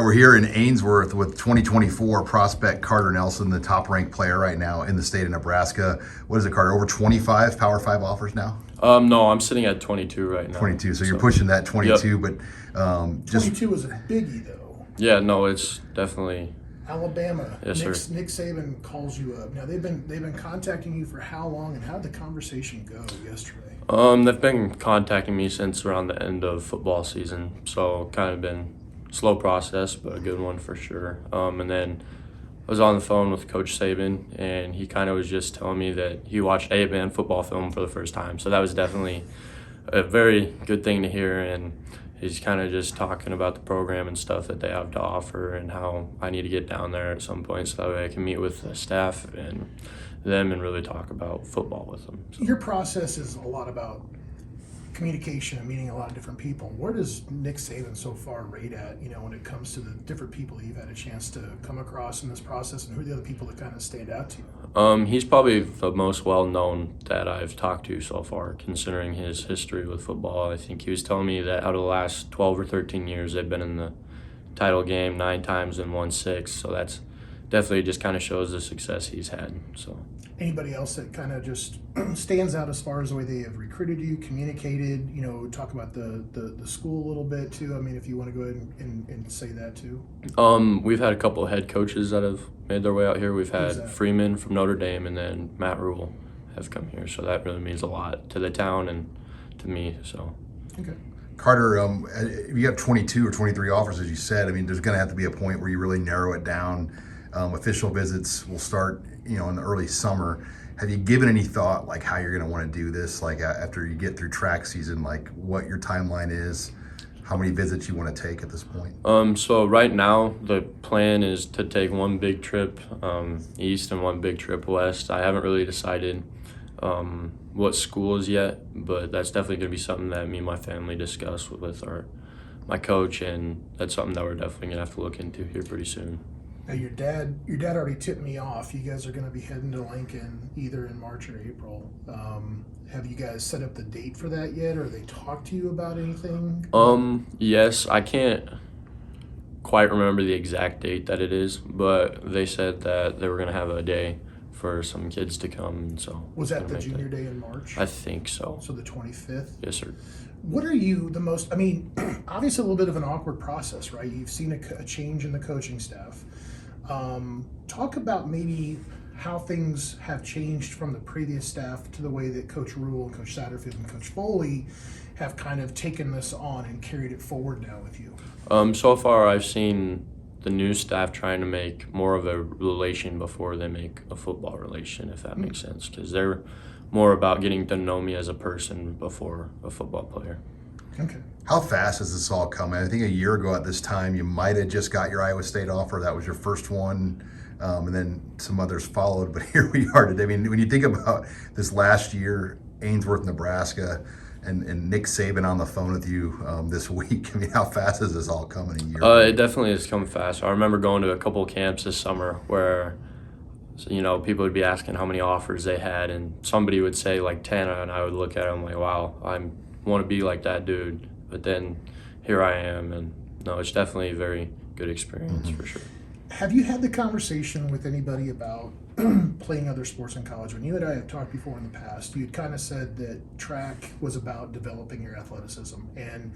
right, we're here in Ainsworth with 2024 prospect Carter Nelson, the top-ranked player right now in the state of Nebraska. What is it, Carter? Over 25 Power 5 offers now? No, I'm sitting at 22 right now. 22, so you're pushing that 22, yep. But just 22 was a biggie, though. Yeah, no, it's definitely Alabama. Yes, Nick sir. Saban calls you up. Now they've been contacting you for how long, and how did the conversation go yesterday? They've been contacting me since around the end of football season, so kind of been slow process, but a good one for sure. And then I was on the phone with Coach Saban, and he kind of was just telling me that he watched 8-man football film for the first time. So that was definitely a very good thing to hear, and he's kind of just talking about the program and stuff that they have to offer and how I need to get down there at some point so that way I can meet with the staff and them and really talk about football with them. So. Your process is a lot about communication and meeting a lot of different people. Where does Nick Saban so far rate at, when it comes to the different people that you've had a chance to come across in this process, and who are the other people that kind of stand out to you? He's probably the most well-known that I've talked to so far, considering his history with football. I think he was telling me that out of the last 12 or 13 years, they've been in the title game 9 times and won 6, so that's definitely just kind of shows the success he's had. So. Anybody else that kind of just stands out as far as the way they have recruited you, communicated, talk about the school a little bit too? I mean, if you want to go ahead and say that too. We've had a couple of head coaches that have made their way out here. We've had Freeman from Notre Dame and then Matt Rule have come here. So that really means a lot to the town and to me, so. Okay. Carter, if you have 22 or 23 offers, as you said, I mean, there's going to have to be a point where you really narrow it down. Official visits will start, in the early summer. Have you given any thought, like how you're going to want to do this, like after you get through track season, like what your timeline is, how many visits you want to take at this point? So right now the plan is to take one big trip east and one big trip west. I haven't really decided what schools yet, but that's definitely going to be something that me and my family discuss with my coach, and that's something that we're definitely going to have to look into here pretty soon. Now, your dad already tipped me off. You guys are going to be heading to Lincoln either in March or April. Have you guys set up the date for that yet, or they talked to you about anything? Yes, I can't quite remember the exact date that it is, but they said that they were going to have a day for some kids to come. So was that the junior day in March? I think so. So the 25th? Yes, sir. What are you the most, obviously a little bit of an awkward process, right? You've seen a change in the coaching staff. Talk about maybe how things have changed from the previous staff to the way that Coach Rule, Coach Satterfield, and Coach Foley have kind of taken this on and carried it forward now with you. So far I've seen the new staff trying to make more of a relation before they make a football relation, if that makes sense, because they're more about getting to know me as a person before a football player. Okay. How fast has this all come? I think a year ago at this time, you might have just got your Iowa State offer. That was your first one, and then some others followed. But here we are today. I mean, when you think about this last year, Ainsworth, Nebraska, and Nick Saban on the phone with you this week, I mean, how fast has this all come in a year? It definitely has come fast. I remember going to a couple of camps this summer where people would be asking how many offers they had, and somebody would say like 10, and I would look at them like, wow, I want to be like that dude. But then here I am, and no, it's definitely a very good experience for sure. Have you had the conversation with anybody about playing other sports in college? When you and I have talked before in the past, you'd kind of said that track was about developing your athleticism, and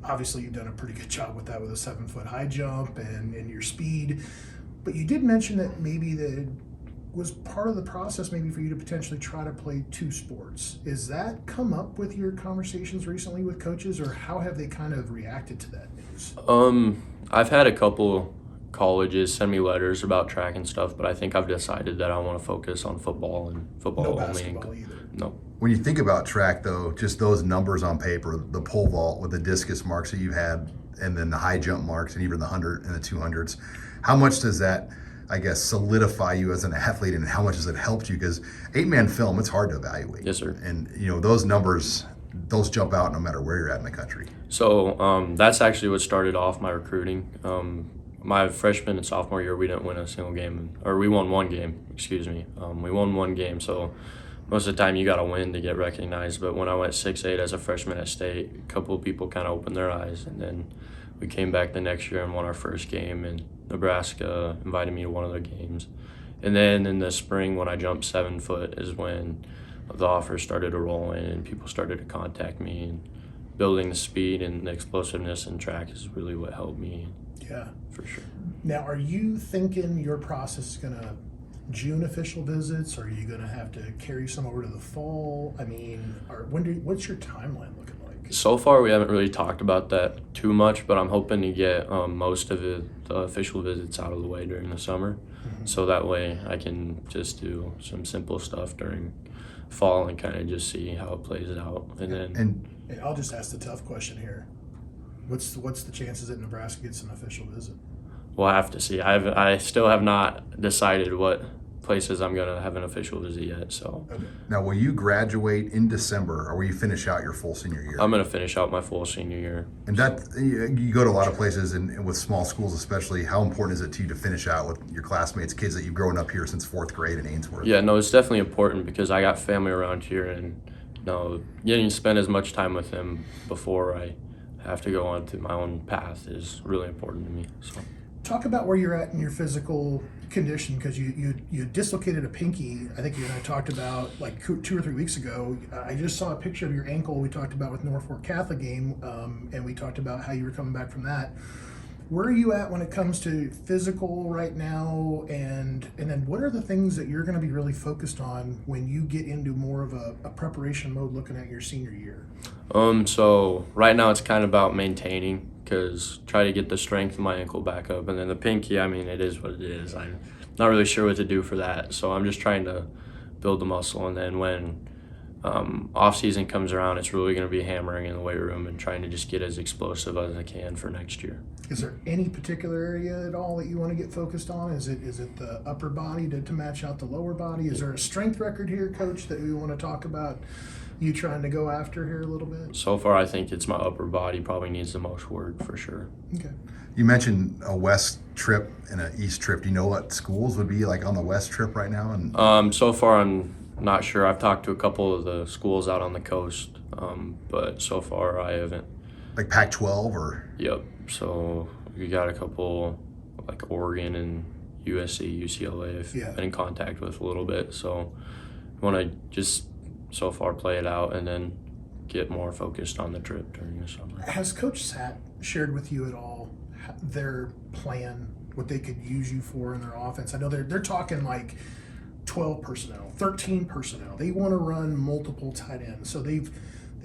obviously you've done a pretty good job with that with a 7-foot high jump and your speed. But you did mention that maybe that was part of the process maybe for you to potentially try to play 2 sports. Is that come up with your conversations recently with coaches, or how have they kind of reacted to that news? I've had a couple colleges send me letters about track and stuff, but I think I've decided that I want to focus on football and football no only. Basketball either. No. When you think about track, though, just those numbers on paper, the pole vault with the discus marks that you had, and then the high jump marks, and even the 100 and the 200s, how much does that, I guess, solidify you as an athlete, and how much has it helped you? Because 8-man film, it's hard to evaluate. Yes, sir. And, those numbers, those jump out no matter where you're at in the country. So that's actually what started off my recruiting. My freshman and sophomore year, we didn't win a single game, or we won one game, excuse me. We won one game, so most of the time you got to win to get recognized. But when I went 6'8" as a freshman at state, a couple of people kind of opened their eyes, and then we came back the next year and won our first game, and Nebraska invited me to one of their games. And then in the spring, when I jumped 7 foot, is when the offers started to roll in and people started to contact me. And building the speed and the explosiveness in track is really what helped me. Yeah, for sure. Now, are you thinking your process is going to June official visits? Or are you going to have to carry some over to the fall? I mean, what's your timeline looking like? So far, we haven't really talked about that too much, but I'm hoping to get most of the official visits out of the way during the summer. So that way I can just do some simple stuff during fall and kind of just see how it plays out. And I'll just ask the tough question here. What's the chances that Nebraska gets an official visit? We'll have to see. I still have not decided what places I'm going to have an official visit yet. So Okay. Now, will you graduate in December, or will you finish out your full senior year? I'm going to finish out my full senior year. And that you go to a lot of places, and with small schools especially, how important is it to you to finish out with your classmates, kids that you've grown up here since 4th grade in Ainsworth? Yeah, no, it's definitely important because I got family around here, and getting to spend as much time with them before I have to go on to my own path is really important to me. So. Talk about where you're at in your physical condition, because you dislocated a pinky. I think you and I talked about like 2 or 3 weeks ago. I just saw a picture of your ankle we talked about with Norfolk Catholic game, and we talked about how you were coming back from that. Where are you at when it comes to physical right now, and then what are the things that you're going to be really focused on when you get into more of a preparation mode looking at your senior year? So right now it's kind of about maintaining, because try to get the strength of my ankle back up, and then the pinky, I mean, it is what it is. I'm not really sure what to do for that, so I'm just trying to build the muscle, and then when off season comes around, it's really going to be hammering in the weight room and trying to just get as explosive as I can for next year. Is there any particular area at all that you want to get focused on? Is it the upper body to match out the lower body? Is there a strength record here, Coach, that we want to talk about you trying to go after here a little bit? So far, I think it's my upper body probably needs the most work for sure. Okay. You mentioned a west trip and an east trip. Do you know what schools would be like on the west trip right now? And so far, I'm not sure. I've talked to a couple of the schools out on the coast, but so far I haven't. like Pac-12 or? Yep. So we got a couple like Oregon and USC, UCLA. I've been in contact with a little bit. So I want to just so far play it out and then get more focused on the trip during the summer. Has Coach Sat shared with you at all their plan, what they could use you for in their offense? I know they're talking like 12 personnel, 13 personnel. They want to run multiple tight ends. So they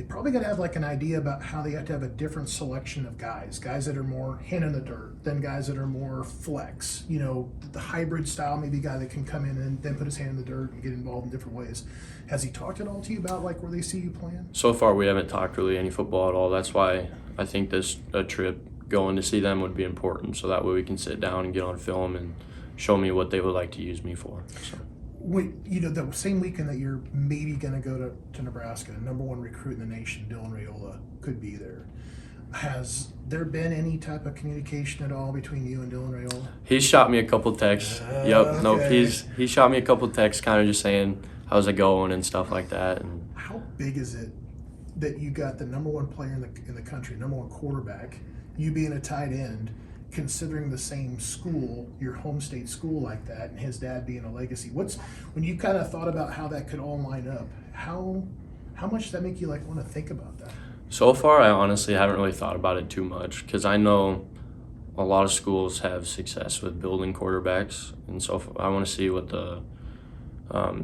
probably got to have like an idea about how they have to have a different selection of guys that are more hand in the dirt than guys that are more flex, the hybrid style, maybe a guy that can come in and then put his hand in the dirt and get involved in different ways. Has he talked at all to you about like where they see you playing? So far, we haven't talked really any football at all. That's why I think a trip going to see them would be important. So that way we can sit down and get on film and show me what they would like to use me for. So. The same weekend that you're maybe going to go to Nebraska, #1 recruit in the nation, Dylan Rayola, could be there. Has there been any type of communication at all between you and Dylan Rayola? He shot me a couple texts. Yep. Nope. He shot me a couple texts, kind of just saying how's it going and stuff like that. And how big is it that you got the #1 player in the country, #1 quarterback, you being a tight end, considering the same school, your home state school like that, and his dad being a legacy? When you kind of thought about how that could all line up, how much does that make you want to think about that? So far, I honestly haven't really thought about it too much, because I know a lot of schools have success with building quarterbacks, and so I want to see what the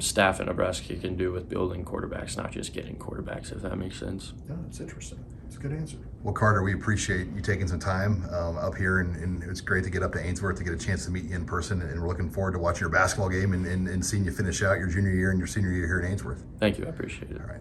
staff in Nebraska can do with building quarterbacks, not just getting quarterbacks, if that makes sense. No, it's interesting. It's a good answer. Well, Carter, we appreciate you taking some time up here, and it's great to get up to Ainsworth to get a chance to meet you in person, and we're looking forward to watching your basketball game and seeing you finish out your junior year and your senior year here in Ainsworth. Thank you. I appreciate it. All right.